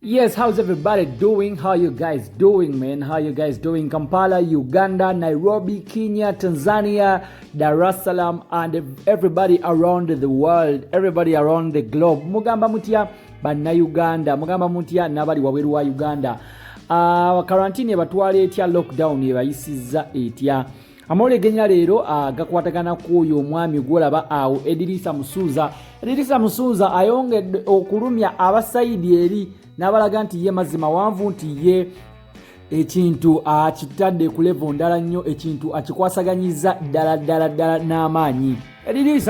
Yes, how's everybody doing? How you guys doing, man? How you guys doing? Kampala, Uganda, Nairobi, Kenya, Tanzania, Dar es Salaam, and everybody around the world, everybody around the globe. Mugamba mutia bana Uganda, mugamba mutia nabali waweru wa Uganda. Quarantine batwale etya lockdown yebayisiza etya. Amole genya lero gakwatagana kuyo omwami gwolaba awo Eddy Kenzo ayongedde okulumya abasaidi eri n'abalaga nti ye Mazzi Mawanvu nti ye ekintu akitadde ku level ndala nnyo, ekintu akikwasaganyiza ddala n'amaanyi. Eddy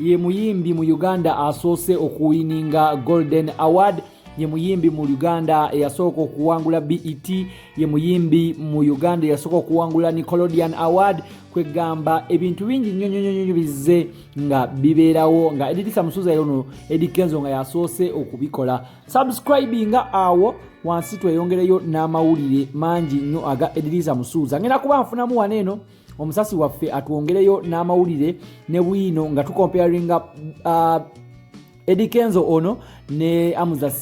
ye muyimbi mu Uganda asoose okuwininga Golden Award, ye muyimbi mu Uganda yasooka okuwangula BET, ye muyimbi mu Uganda yasooka okuwangula Nickelodeon Award, kwegamba ebintu bingi nnyo bizze nga bibeerawo nga Eddy Kenzo nga yasoose okubikola. Subscribinga awo wansi tweyongereyo n'amawulire mangi nnyo aga Eddy Kenzo. Ngenda kuba nfunamu waneeno omusasi waffe atwongereyo n'amawulire ne bwino nga tukomparinga Eddy Kenzo ono ne Hamza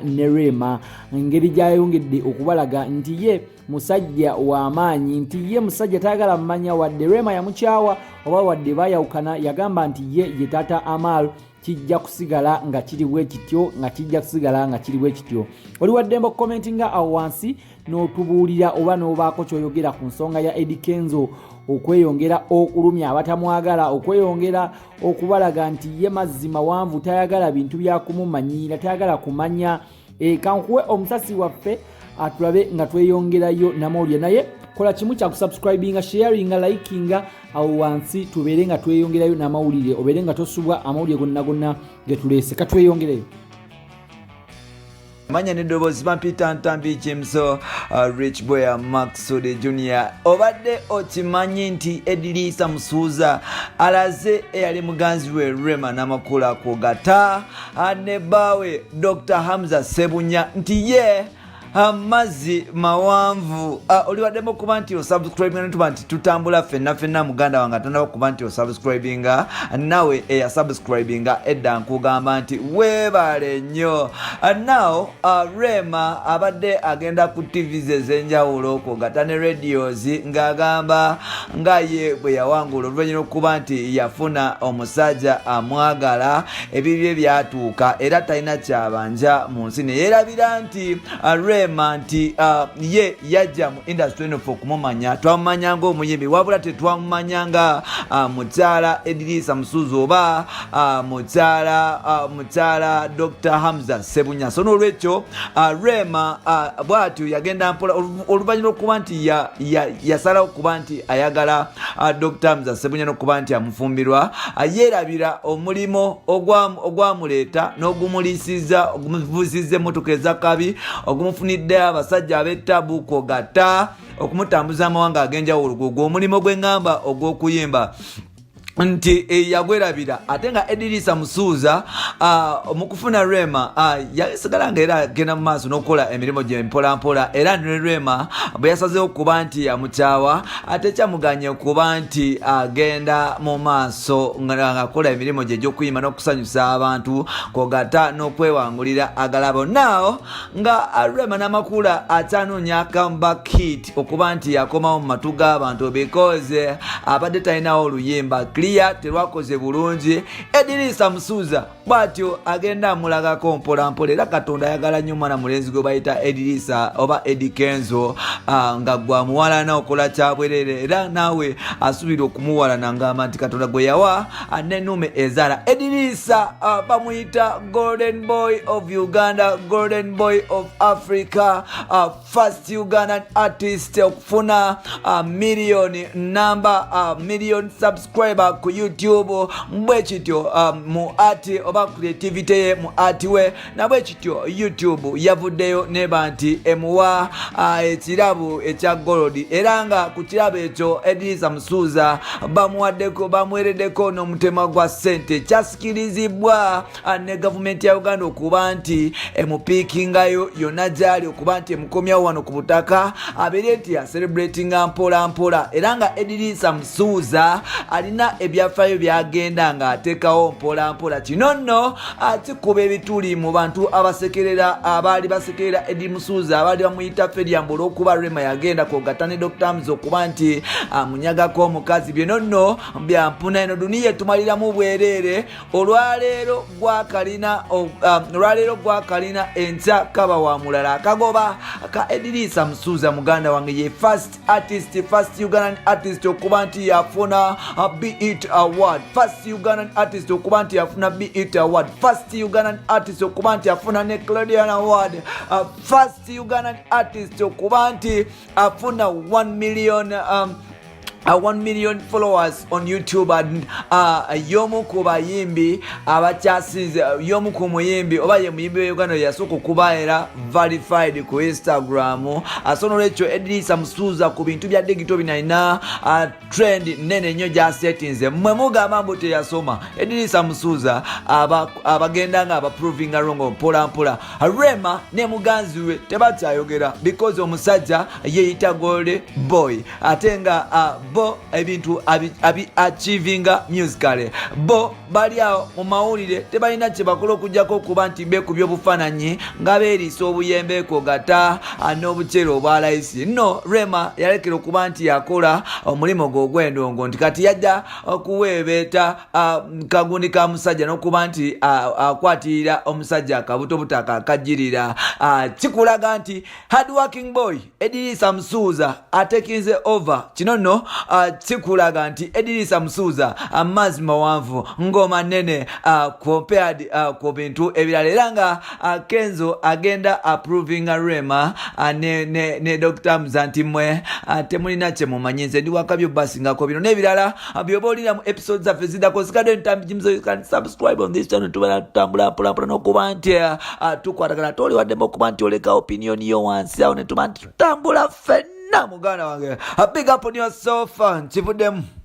ne Rema, ngeri gyayongedde okubalaga nti ye musajja wa maanyi, nti ye musajja tayagala mmanya wadde Rema yamukyawa oba wadde bayawukana, yagamba nti ye tata Amal kijja kusigala nga kiri bwe kityo. Oli waddembo commentinga awo wansi n'otubuulira oba n'obaako kyoyogera ku nsonga ya Eddy Kenzo okweyongera okulumya abatamwagala, okweyongera okubalaga nti ye Mazzi Mawanvu tayagala bintu bya kumumanyira, tayagala kumanya. Kankuwe omusasi waffe atulabe nga tweyongerayo namawulire, naye kola kimu kya kusubscribinga, sharinga, likinga awo wansi tubeere nga tweyongerayo n'amawulire, obeere nga tosubwa amawulire gonna getulese. Katweyongereyo. Manya nedobozi Peter Ntambi Chimso, Rich Boy Maxud Junior. Obadde okimanyi nti Eddy Kenzo Alaze eyali muganzi we Rema n'amakula kugata ne bawe Dr. Hamza nti ye Mazzi Mawanvu. Oli waddemu okuba nti osubscribinga netuba nti tutambula fenna muganda wange atanaba okuba nti osubscribinga, nawe eyasubscribinga edda nkugamba nti weebale nnyo. Now Rema abadde agenda ku TVs ez'enjawulo kugata ne radios ng'agamba nga ye bwe yawangula oluvannyuma okuba nti yafuna omusajja amwagala, ebibye byatuuka era talina kyabanja mu nsi, ne yeerabira nti Rema nti ye yajja mu industry eno okumumanya, twamumanya ng'omuyimbi wabula tetwamumanyanga mukyala Eddy Kenzo oba mukyala Dr. Hamza. So n'olwekyo Rema bw'atyo yagenda mpola oluvannyuma okuba nti yasalawo okuba nti ayagala Dr. Hamza n'okuba nti amufumbirwa, yeerabira omulimo ogwamuleeta n'ogumuliisizza, ogumuvuuzizza emmotoka ez'akabi, ogumufunidde abasajja ab'ettabu kogata, okumutambuza amawanga ag'enjawulo, gw'omulimu gwe ngamba ogw'okuyimba nti yagwerabira. Ate nga Eddy Kenzo omukufuna Rema yasigala nga era agenda mu maaso n'okukola emirimu gye mpolampola, era ne Rema bwe yasazeewo okuba nti yamukyawa ate kyamuganye okuba nti agenda mu maaso ng'akola emirimu gye egy'okuyimba n'okusanyusa abantu kogata n'okwewangulira agalabo. Now nga Rema n'amakula atyanoonya comeback hit okuba nti yakomawo mu matu g'abantu because abadde talinawo oluyimba terwakoze bulungi. Eddy Kenzo bwatyo agenda amulagako mpolampola, era Katonda ayagala nnyo mwana mulenzi gwe bayita Eddy Kenzo nga gwamuwalana okola kyabwerere, era naawe asubira okumuwalana ngamba nti Katonda gwe yawa n'ennume ezaala. Eddy Kenzo bamuyita Golden Boy of Uganda, Golden Boy of Africa, first Ugandan artist okufuna million subscriber ku YouTube. Mbwekityo mu ati oba creativity ye mu ati we nabwekityo YouTube yavuddeyo neba nti emuwa ekirabo ekya gold, era nga ku kirabo ekyo Eddy Kenzo bamuwereddeko n'omutema gwa ssente. Kyasikirizibwa ne gavumenti ya Uganda okuba nti emupiikingayo yonna gyali, okuba nti emukomyawo wano ku butaka, abeere nti ya celebratinga mpola, era nga Eddy Kenzo alina ebyafaayo byagenda ng'ateekawo mpola mpola. Kino nno kikuba ebituli mu bantu abasekerera abaali basekerera Eddy Musuuza abaali bamuyita Feriambo olw'okuba Rema yagenda kwogatta ne Dr. Hamza okuba nti amunyagako omukazi. Bino nno byampuna eno duniya tumaliramu bwereere. Olwaleero gwa kalina enkya kaba wa mulala. Akagoba ka Eddy Musuuza muganda wange ye first Ugandan artist okuba nti yafuna BET award, first Ugandan artist okuba nti yafuna BET award, first Ugandan artist okuba nti yafuna Nickelodeon award, first Ugandan artist okuba nti afuna 1 million followers on YouTube and yomu ku bayimbi abakyasinze yomu ku muyimbi oba ye muyimbi wa Uganda yasooka okuba era verified ku Instagram. Asono lwekyo Eddy Musuuza ku bintu bya digital binalina trend nene nnyo gya settings. Mmwe mugamba mbu teyasoma. Eddy Musuuza abagenda nga abaproving wrong mpola mpola. Rema ne muganzi we tebakyayogera because omusajja yeyita gold boy ate nga bo ebintu achievinga musically. Bo bali awo mu mawulire tebalina kye bakola okujjako okuba nti beekubya obufaananyi nga beeriisa obuyembe kogata n'obuceere obwa layisi. No, Rema yalekera okuba nti yakola omulimu gwe ogw'endongo nti kati yajja okuweebeeta kagundi ka musajja n'okuba nti akwatirira omusajja akabuto butaka akajjirira. Kikulaga nti hard working boy Eddy Musuuza atekinze over. Kino nno kikulaga nti Eddy Musuuza Mazzi Mawanvu ngoma nene compared ku bintu ebirala era nga Kenzo agenda approving Rema ne Dr. Hamza nti mmwe temulina kye mumanyize ndi wakabyo basingako bino n'ebirala byoba olina mu episodes zaffe ziddako zikadde ntambijimuzo. You can subscribe on this channel tubala tutambula mpolampola n'okuba nti tukwatagana toli waddemu okuba nti oleka opinion yo wansi awo ne tuba nti tutambula ffenna muganda wange. Big up on yourself. Chivuddemu.